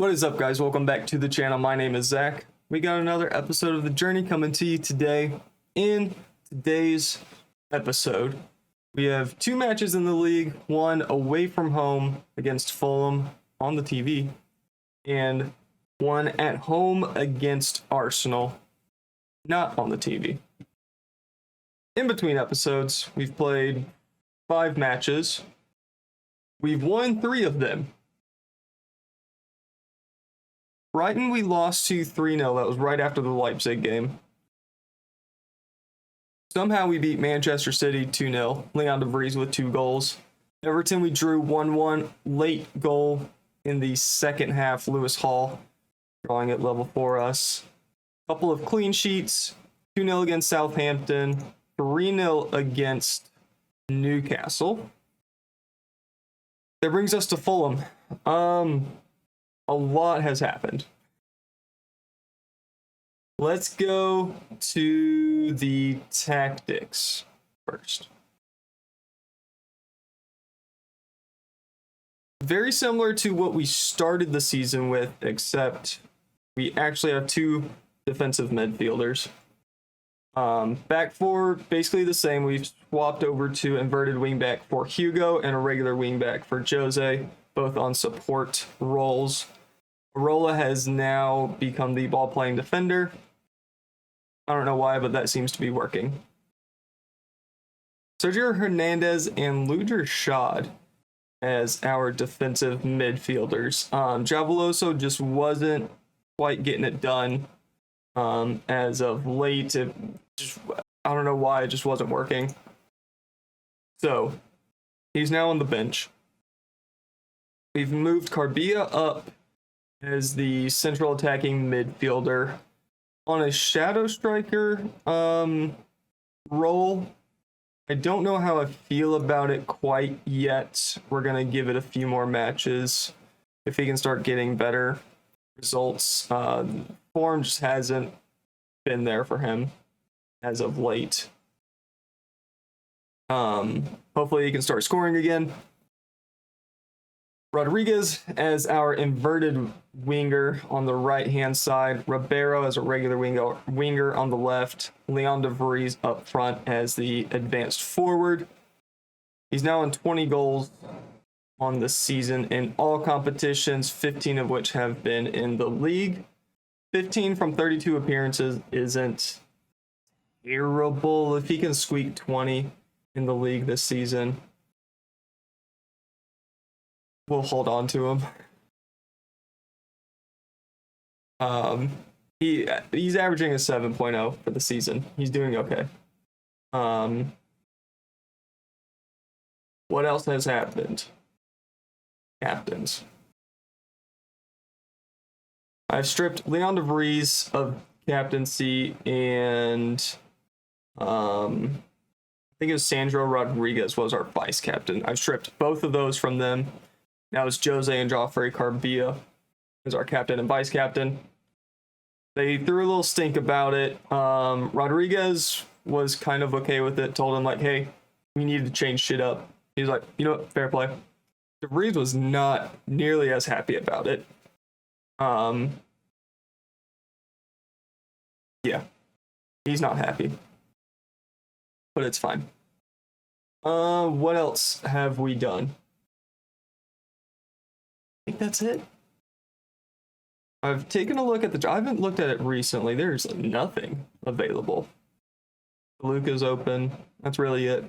What is up, guys? Welcome back to the channel. My name is Zach. We got another episode of The Journey coming to you today. In today's episode, we have two matches in the league, one away from home against Fulham on the TV, and one at home against Arsenal, not on the TV. In between episodes, we've played 5 matches. We've won 3 of them. Brighton, we lost to 3-0. That was right after the Leipzig game. Somehow we beat Manchester City 2-0. Leon de Vries with 2 goals. Everton, we drew 1-1. Late goal in the second half. Lewis Hall drawing it level for us. Couple of clean sheets. 2-0 against Southampton. 3-0 against Newcastle. That brings us to Fulham. A lot has happened. Let's go to the tactics first. Very similar to what we started the season with, except we actually have 2 defensive midfielders. Back 4, basically the same. We've swapped over to inverted wingback for Hugo and a regular wingback for Jose, both on support roles. Arola has now become the ball-playing defender. I don't know why, but that seems to be working. Sergio Hernandez and Luder Shad as our defensive midfielders. Javoloso just wasn't quite getting it done as of late. I don't know why, it just wasn't working. So, he's now on the bench. We've moved Carbia up as the central attacking midfielder on a shadow striker role. I don't know how I feel about it quite yet. We're going to give it a few more matches if he can start getting better results. Form just hasn't been there for him as of late. Hopefully he can start scoring again. Rodriguez as our inverted winger on the right-hand side. Ribeiro as a regular winger on the left. Leon de Vries up front as the advanced forward. He's now on 20 goals on the season in all competitions, 15 of which have been in the league. 15 from 32 appearances isn't terrible. If he can squeak 20 in the league this season, we'll hold on to him. He's averaging a 7.0 for the season. He's doing okay. What else has happened? Captains. I've stripped Leon de Vries of captaincy, and I think it was Sandro Rodriguez was our vice captain. I've stripped both of those from them. Now it's Jose and Joffrey Carbia as our captain and vice captain. They threw a little stink about it. Rodriguez was kind of okay with it, told him, like, hey, we need to change shit up. He was like, you know what, fair play. De Vries was not nearly as happy about it. Yeah, he's not happy. But it's fine. What else have we done? I think that's it. I've taken a look at I haven't looked at it recently. There's nothing available. Luca's open. That's really it.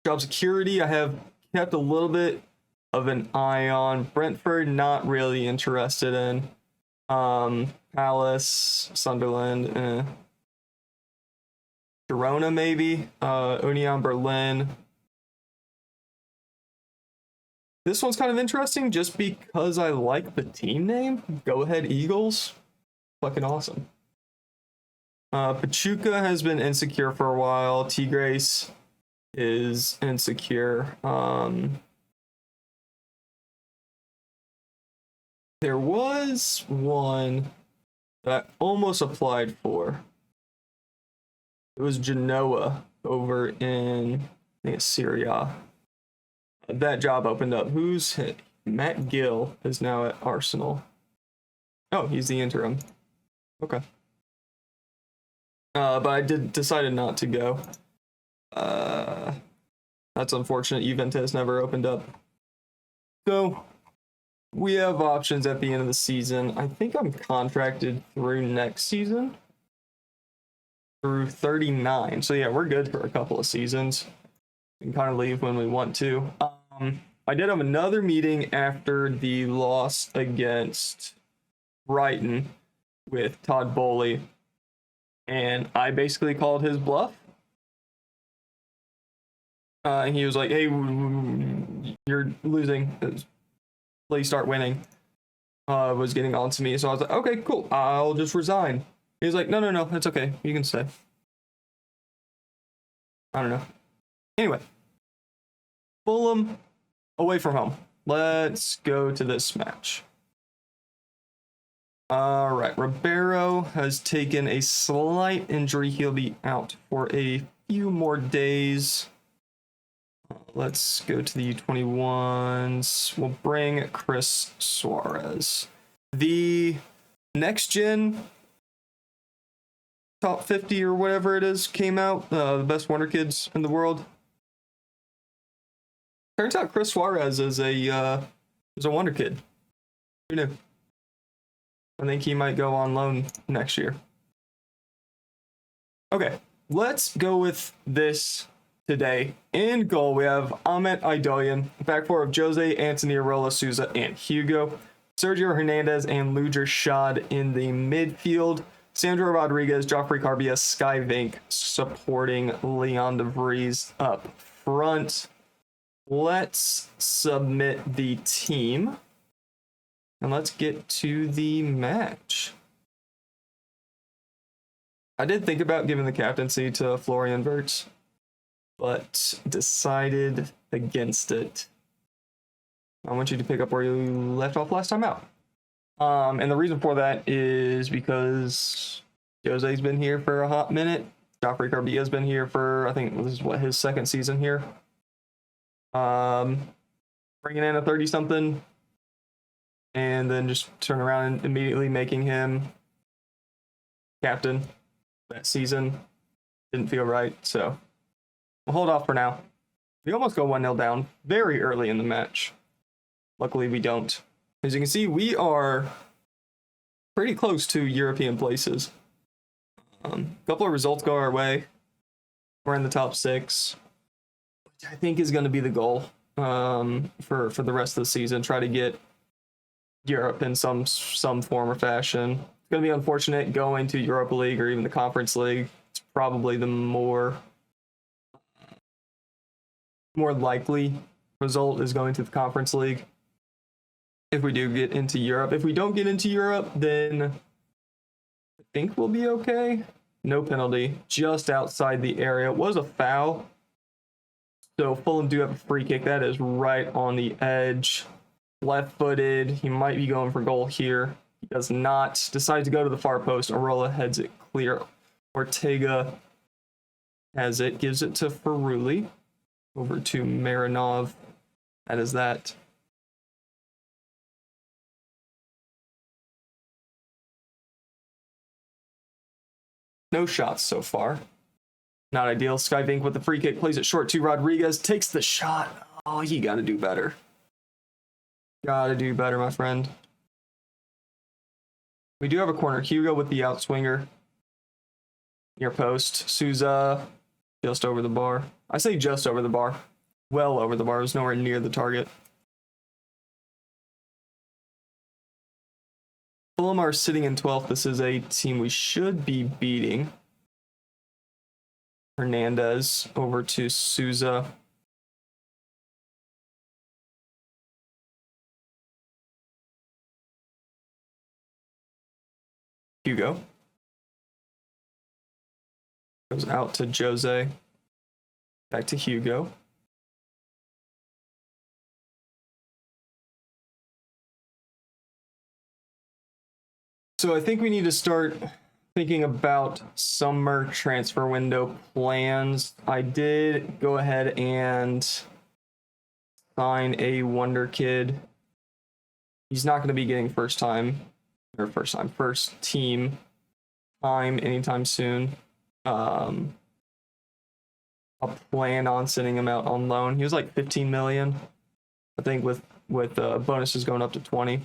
Job security, I have kept a little bit of an eye on. Brentford, not really interested in. Palace, Sunderland, Girona maybe. Union Berlin. This one's kind of interesting just because I like the team name. Go Ahead Eagles. Fucking awesome. Pachuca has been insecure for a while. Tigres is insecure. There was one that I almost applied for. It was Genoa over in, I think it's Syria. That job opened up. Who's Matt Gill is now at Arsenal. Oh, he's the interim. Okay. But I decided not to go. That's unfortunate. Juventus never opened up. So we have options at the end of the season. I think I'm contracted through next season. Through 39. So yeah, we're good for a couple of seasons. We can kind of leave when we want to. I did have another meeting after the loss against Brighton with Todd Bowley, and I basically called his bluff. And he was like, hey, you're losing. Please start winning. Was getting on to me. So I was like, okay, cool. I'll just resign. He was like, no, it's okay. You can stay. I don't know. Anyway. Fulham away from home. Let's go to this match. All right. Ribeiro has taken a slight injury. He'll be out for a few more days. Let's go to the U21s. We'll bring Chris Suarez. The next gen top 50 or whatever it is came out. The best wonder kids in the world. Turns out Chris Suarez is a wonder kid. Who knew? I think he might go on loan next year. Okay, let's go with this today. In goal, we have Ahmet Aydoyan. Back four of Jose, Anthony Arola, Souza, and Hugo. Sergio Hernandez and Lujer Shad in the midfield. Sandro Rodriguez, Joffrey Carbias, Sky Vink supporting Leon de Vries up front. Let's submit the team. And let's get to the match. I did think about giving the captaincy to Florian Wirtz, but decided against it. I want you to pick up where you left off last time out. And the reason for that is because Jose's been here for a hot minute. Joffrey Carbia's been here for, I think this is his second season here. Bringing in a 30-something, and then just turn around and immediately making him captain that season didn't feel right. So we'll hold off for now. We almost go 1-0 down very early in the match. Luckily, we don't. As you can see, we are pretty close to European places. A couple of results go our way. We're in the top 6, which I think is going to be the goal for the rest of the season. Try to get Europe in some form or fashion. It's going to be unfortunate going to Europa League or even the Conference League. It's probably the more likely result is going to the Conference League. If we do get into Europe. If we don't get into Europe, then I think we'll be okay. No penalty, just outside the area. It was a foul. So Fulham do have a free kick. That is right on the edge. Left-footed. He might be going for goal here. He does not. Decides to go to the far post. Arola heads it clear. Ortega has it. Gives it to Ferruli. Over to Marinov. That is that. No shots so far. Not ideal. Sky Vink with the free kick. Plays it short to Rodriguez. Takes the shot. Oh, you gotta do better. Gotta do better, my friend. We do have a corner. Hugo with the outswinger. Near post. Souza just over the bar. I say just over the bar. Well over the bar. It was nowhere near the target. Fulham are sitting in 12th. This is a team we should be beating. Hernandez over to Souza. Hugo. Goes out to Jose. Back to Hugo. So I think we need to start thinking about summer transfer window plans. I did go ahead and sign a wonder kid He's not going to be getting first team time anytime soon. I'll plan on sending him out on loan. He was like 15 million, I think, with bonuses going up to 20.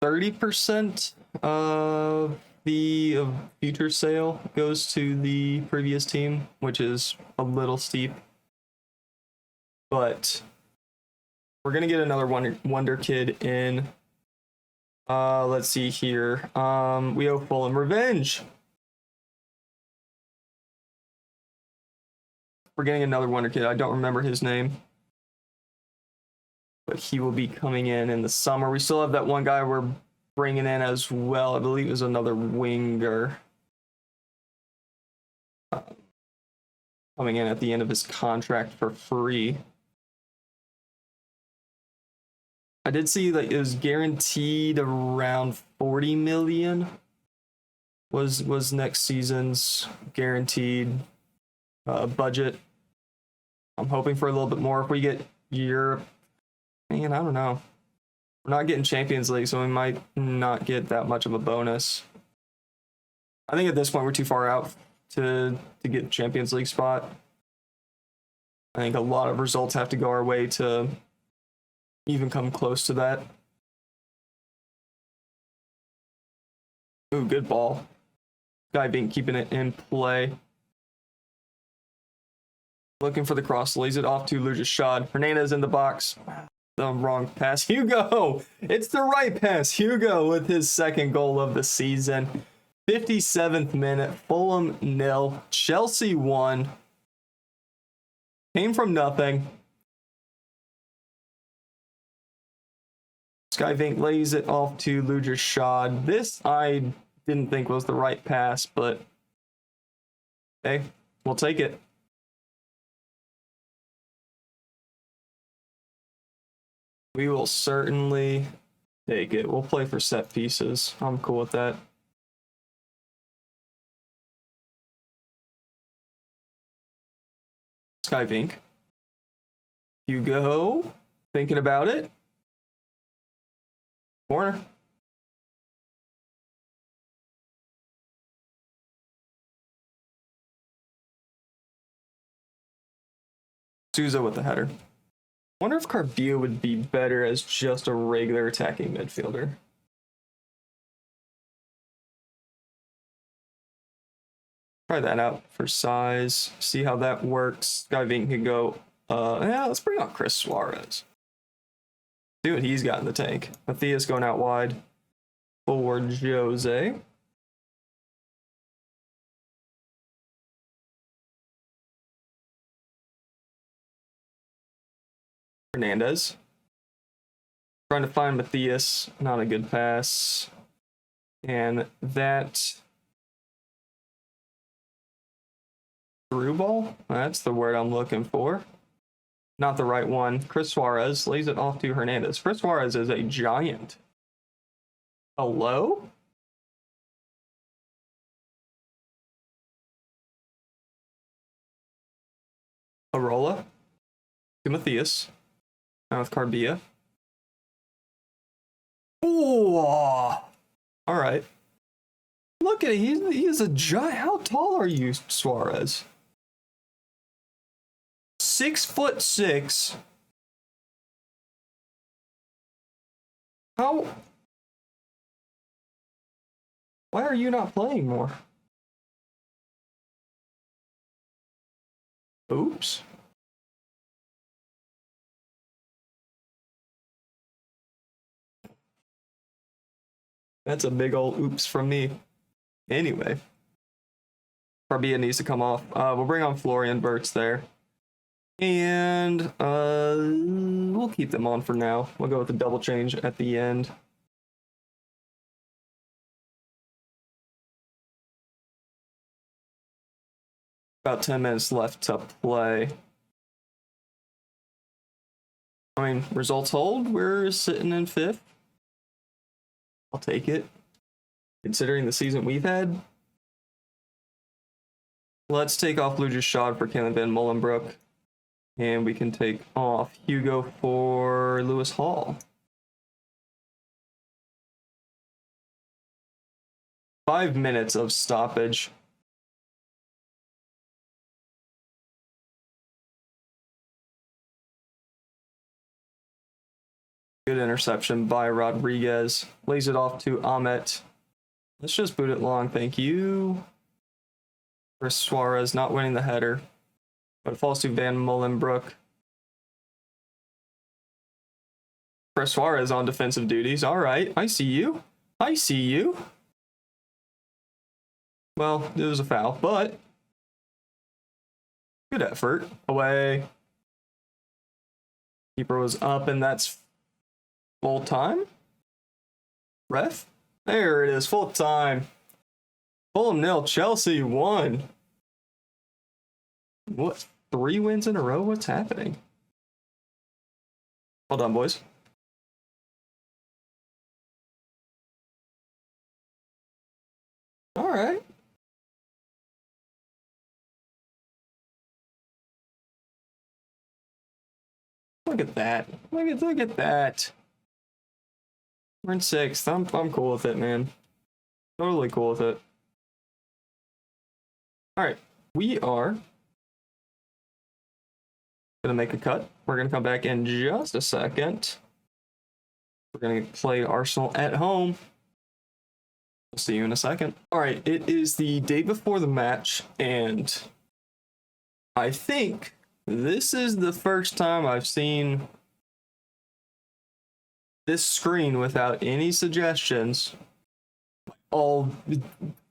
30% of the future sale goes to the previous team, which is a little steep. But we're gonna get another wonder kid in. Let's see here. We owe Fulham revenge. We're getting another wonder kid. I don't remember his name, but he will be coming in the summer. We still have that one guy we're bringing in as well. I believe it was another winger coming in at the end of his contract for free. I did see that it was guaranteed around 40 million was next season's guaranteed budget. I'm hoping for a little bit more. If we get Europe, man, I don't know. We're not getting Champions League, so we might not get that much of a bonus. I think at this point we're too far out to get Champions League spot. I think a lot of results have to go our way to even come close to that. Ooh, good ball. Guy being keeping it in play. Looking for the cross, lays it off to Lugashad. Hernandez in the box. The wrong pass. Hugo! It's the right pass. Hugo with his second goal of the season. 57th minute. Fulham 0. Chelsea 1. Came from nothing. Skyvink lays it off to Lugashad. This I didn't think was the right pass, but hey, we'll take it. We will certainly take it. We'll play for set pieces. I'm cool with that. Skyvink. Hugo. Thinking about it. Corner. Souza with the header. Wonder if Carbia would be better as just a regular attacking midfielder. Try that out for size. See how that works. Skyvink can go. Yeah, let's bring on Chris Suarez. See what he's got in the tank. Matthias going out wide for Jose. Hernandez. Trying to find Matthias. Not a good pass. And that through ball? That's the word I'm looking for. Not the right one. Chris Suarez lays it off to Hernandez. Chris Suarez is a giant. Hello? Arola to Matthias. Now with Carbia. Ooh! All right. Look at it. He's a giant. How tall are you, Suarez? 6'6". How? Why are you not playing more? Oops. That's a big old oops from me. Anyway. Carbia needs to come off. We'll bring on Florian Wirtz there. And we'll keep them on for now. We'll go with the double change at the end. About 10 minutes left to play. I mean, results hold. We're sitting in 5th. I'll take it. Considering the season we've had. Let's take off Lugashad for Caleb Van Molenbroek. And we can take off Hugo for Lewis Hall. 5 minutes of stoppage. Good interception by Rodriguez. Lays it off to Ahmet. Let's just boot it long, thank you. Chris Suarez not winning the header. But it falls to Van Molenbroek. Chris Suarez on defensive duties. All right, I see you. I see you. Well, it was a foul, but good effort. Away. Keeper was up, and that's full time. Ref? There it is, full time. Fulham 0, Chelsea 1. What? 3 wins in a row? What's happening? Hold on, boys. All right. Look at that. Look at that. We're in 6th. I'm cool with it, man. Totally cool with it. All right. We are gonna make a cut. We're gonna come back in just a second. We're gonna play Arsenal at home. We'll see you in a second. All right, it is the day before the match, and I think this is the first time I've seen this screen without any suggestions all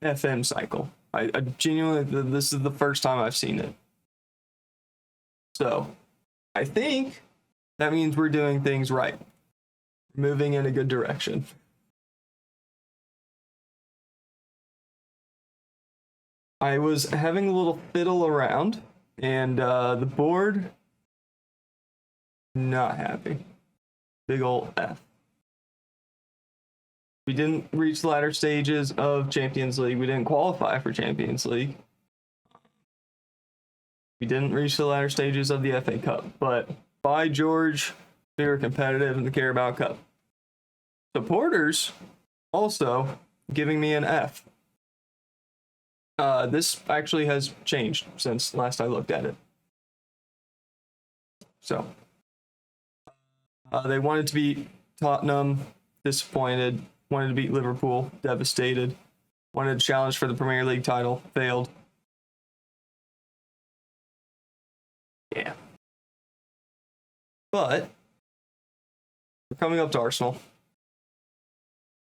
FM cycle. I genuinely, this is the first time I've seen it. So, I think that means we're doing things right. Moving in a good direction. I was having a little fiddle around, and the board, not happy. Big ol' F. We didn't reach the latter stages of Champions League. We didn't qualify for Champions League. We didn't reach the latter stages of the FA Cup, but by George, we were competitive in the Carabao Cup. Supporters also giving me an F. This actually has changed since last I looked at it. So, they wanted to beat Tottenham, disappointed. Wanted to beat Liverpool, devastated. Wanted to challenge for the Premier League title, failed. Yeah. But we're coming up to Arsenal.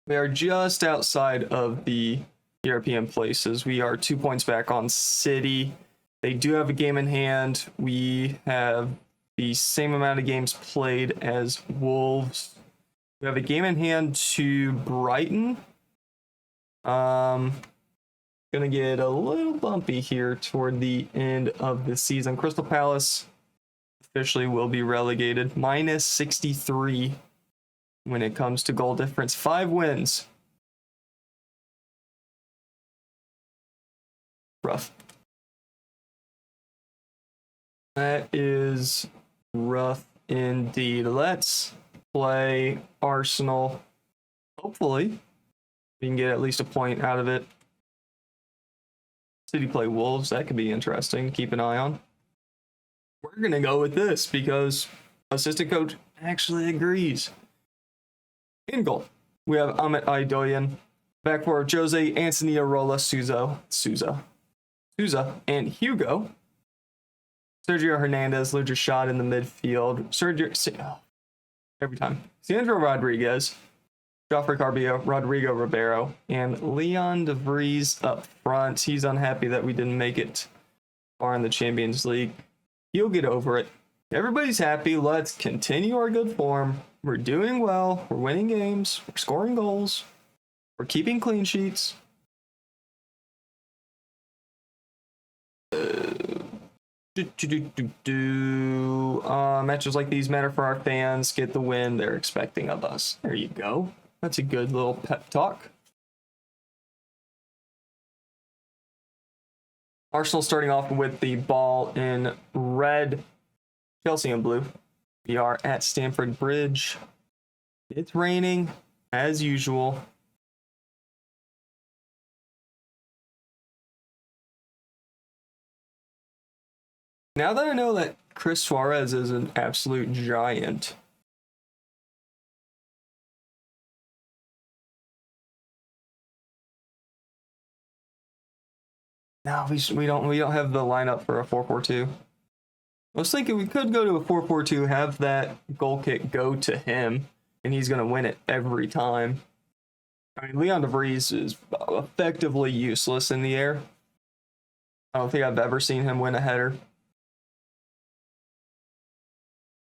We are just outside of the European places. We are 2 points back on City. They do have a game in hand. We have the same amount of games played as Wolves. We have a game in hand to Brighton. Gonna get a little bumpy here toward the end of the season. Crystal Palace officially will be relegated. Minus 63 when it comes to goal difference. 5 wins. Rough. That is rough indeed. Let's play Arsenal. Hopefully, we can get at least a point out of it. City play Wolves. That could be interesting to keep an eye on. We're going to go with this because assistant coach actually agrees. In goal, we have Ahmet Aydoyan. Back for Jose, Anthony Arola, Souza, and Hugo. Sergio Hernandez, Lucha Shot in the midfield. Every time. Sandro Rodriguez, Joffrey Carbillo, Rodrigo Ribeiro, and Leon De Vries up front. He's unhappy that we didn't make it far in the Champions League. He'll get over it. Everybody's happy. Let's continue our good form. We're doing well. We're winning games. We're scoring goals. We're keeping clean sheets. Matches like these matter for our fans. Get the win they're expecting of us. There you go. That's a good little pep talk. Arsenal starting off with the ball in red. Chelsea in blue. We are at Stamford Bridge. It's raining, as usual. Now that I know that Chris Suarez is an absolute giant, no, we don't have the lineup for a 4-4-2. I was thinking we could go to a 4-4-2, have that goal kick go to him, and he's gonna win it every time. I mean, Leon de Vries is effectively useless in the air. I don't think I've ever seen him win a header.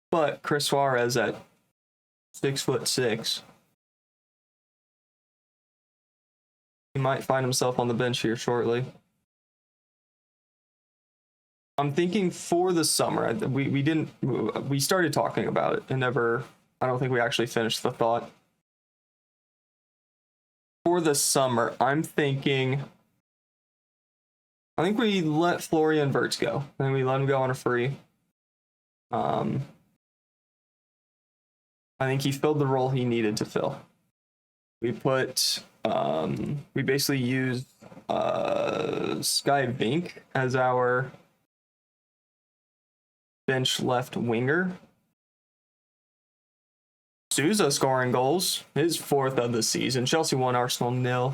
But Chris Suarez at 6'6", he might find himself on the bench here shortly. I'm thinking for the summer. We started talking about it and I don't think we actually finished the thought. For the summer, I think we let Florian Wirtz go. I think we let him go on a free. I think he filled the role he needed to fill. We basically used Sky Vink as our bench left winger. Sousa scoring goals, his 4th of the season. Chelsea won, Arsenal 0.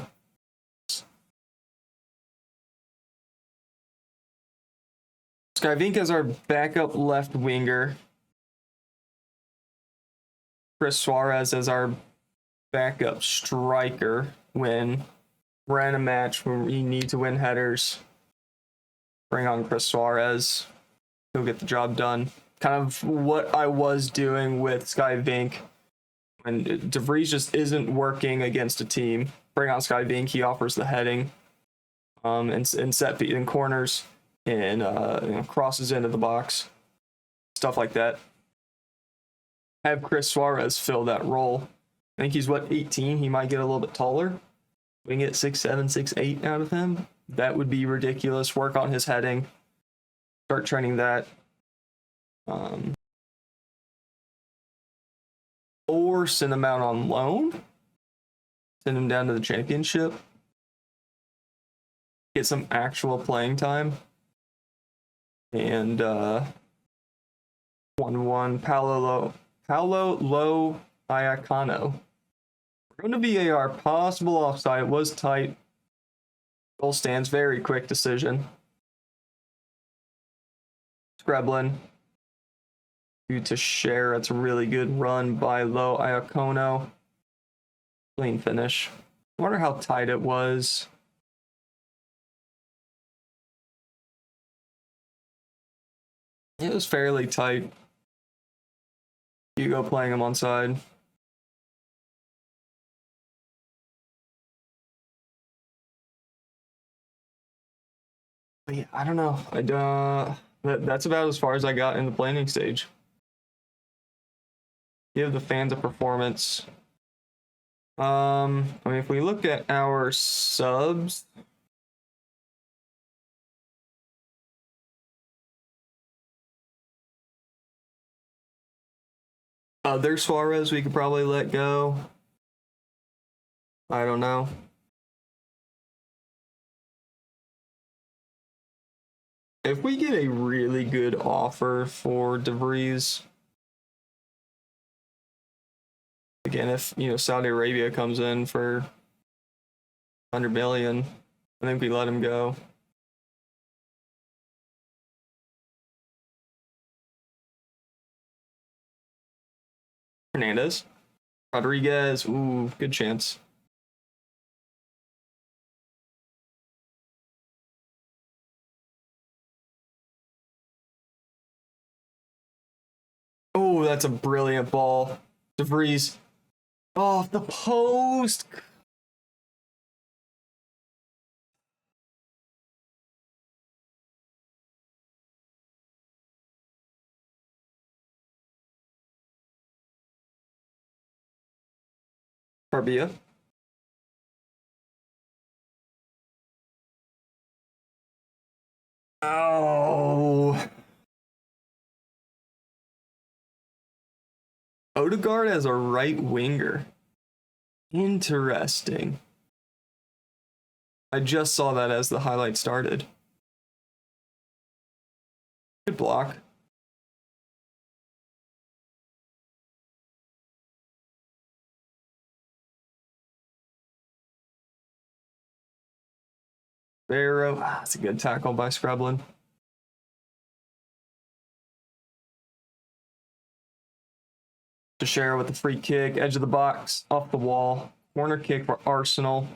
Sky Vink as our backup left winger. Chris Suarez as our backup striker when we're in a match where we need to win headers. Bring on Chris Suarez. He'll get the job done. Kind of what I was doing with Sky Vink. When de Vries just isn't working against a team, bring on Sky Vink. He offers the heading, and set feet in corners, and crosses into the box, stuff like that. Have Chris Suarez fill that role. I think he's 18. He might get a little bit taller. We can get 6'7", 6'8" out of him. That would be ridiculous. Work on his heading. Start training that. Or send him out on loan. Send him down to the championship. Get some actual playing time. And 1-1 Paulo Lo Iacano. We're going to VAR. Possible offside. It was tight. Goal stands. Very quick decision. Screblin. To share. It's a really good run by Lo Iacano. Clean finish. I wonder how tight it was. It was fairly tight. Hugo playing him on side. But yeah, I don't know. That's about as far as I got in the planning stage. Give the fans a performance. I mean, if we look at our subs, other Suarez we could probably let go. I don't know. If we get a really good offer for de Vries, again, if Saudi Arabia comes in for 100 million, I think we let him go. Hernandez. Rodriguez. Ooh, good chance. Oh, that's a brilliant ball. De Vries. Off the post. Barbia. Oh. Odegaard as a right winger. Interesting. I just saw that as the highlight started. Good block. Barrow. That's a good tackle by Scrublin. Teixeira with the free kick, edge of the box, off the wall. Corner kick for Arsenal.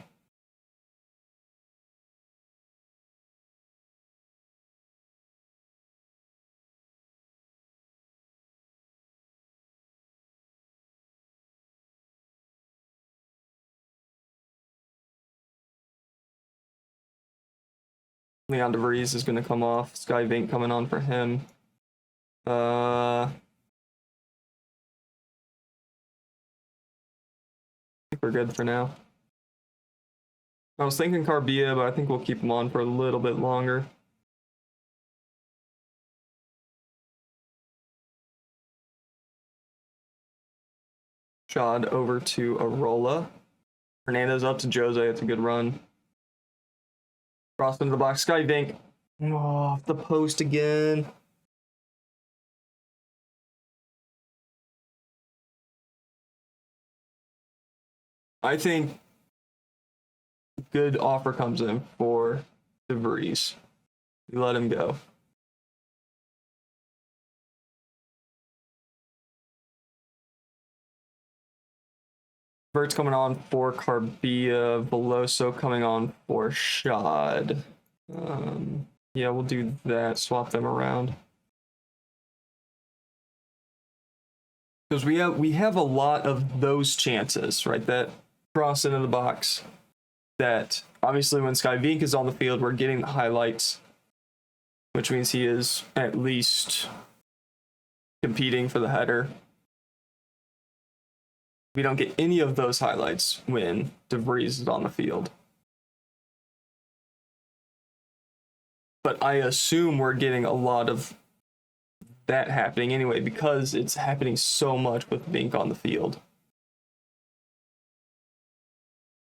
Leon de Vries is going to come off. Sky Vink coming on for him. I think we're good for now. I was thinking Carbia, but I think we'll keep him on for a little bit longer. Shot over to Arola. Hernandez up to Jose. It's a good run. Cross into the box. Sky Vink. Oh, off the post again. I think good offer comes in for De Vries. We let him go. Vert's coming on for Carbia. Veloso coming on for Shad. Yeah, we'll do that. Swap them around. Because we have a lot of those chances, right? That cross into the box. That obviously when Sky Vink is on the field, we're getting the highlights, which means he is at least competing for the header. We don't get any of those highlights when De Vries is on the field. But I assume we're getting a lot of that happening anyway because it's happening so much with Vink on the field.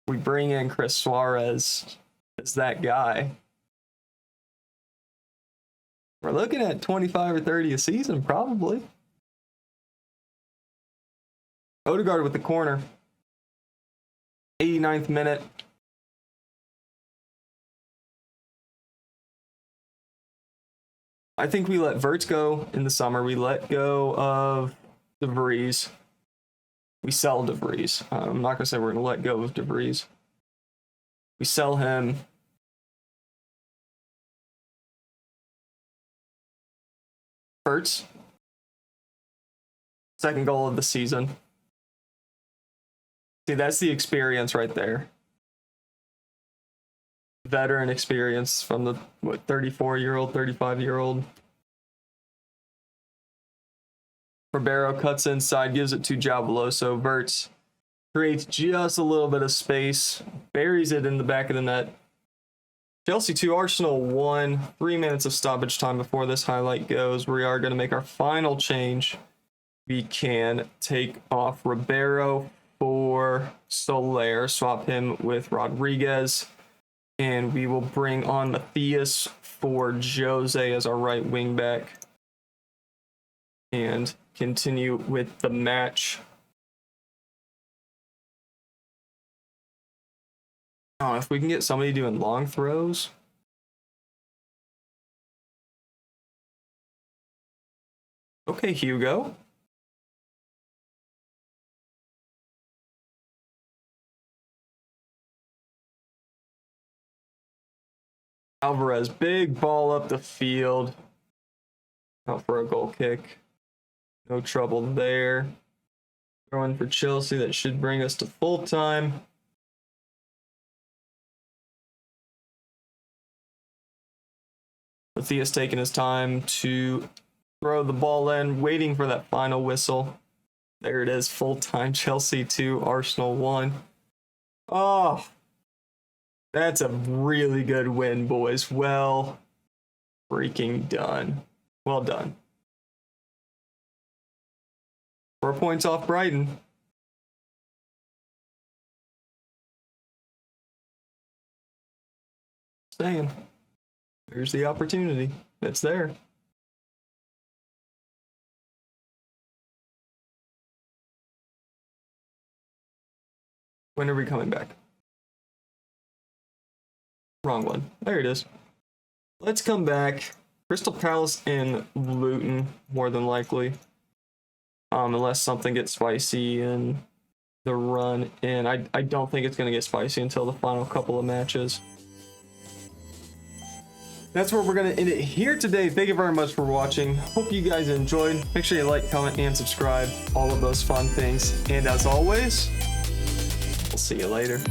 We bring in Chris Suarez as that guy. We're looking at 25 or 30 a season, probably. Odegaard with the corner. 89th minute. I think we let Verts go in the summer. We let go of De Vries. We sell De Vries. I'm not going to say we're going to let go of De Vries. We sell him. Verts. Second goal of the season. See, that's the experience right there. Veteran experience from the 34-year-old, 35-year-old. Barrow cuts inside, gives it to Veloso. Verts creates just a little bit of space, buries it in the back of the net. Chelsea 2, Arsenal 1. 3 minutes of stoppage time before this highlight goes. We are going to make our final change. We can take off Ribeiro for Soler, swap him with Rodriguez, and we will bring on Matthias for Jose as our right wing back and continue with the match. Oh, if we can get somebody doing long throws. Okay, Hugo. Alvarez, big ball up the field. Out for a goal kick. No trouble there. Throwing for Chelsea, that should bring us to full time. Matthias taking his time to throw the ball in, waiting for that final whistle. There it is, full time. Chelsea 2, Arsenal 1. Oh, that's a really good win, boys. Well freaking done. Well done. 4 points off Brighton. Saying, there's the opportunity. It's there. When are we coming back? Wrong one. There it is. Let's come back. Crystal Palace and Luton, more than likely. Unless something gets spicy in the run. And I don't think it's going to get spicy until the final couple of matches. That's where we're going to end it here today. Thank you very much for watching. Hope you guys enjoyed. Make sure you like, comment, and subscribe. All of those fun things. And as always, we'll see you later.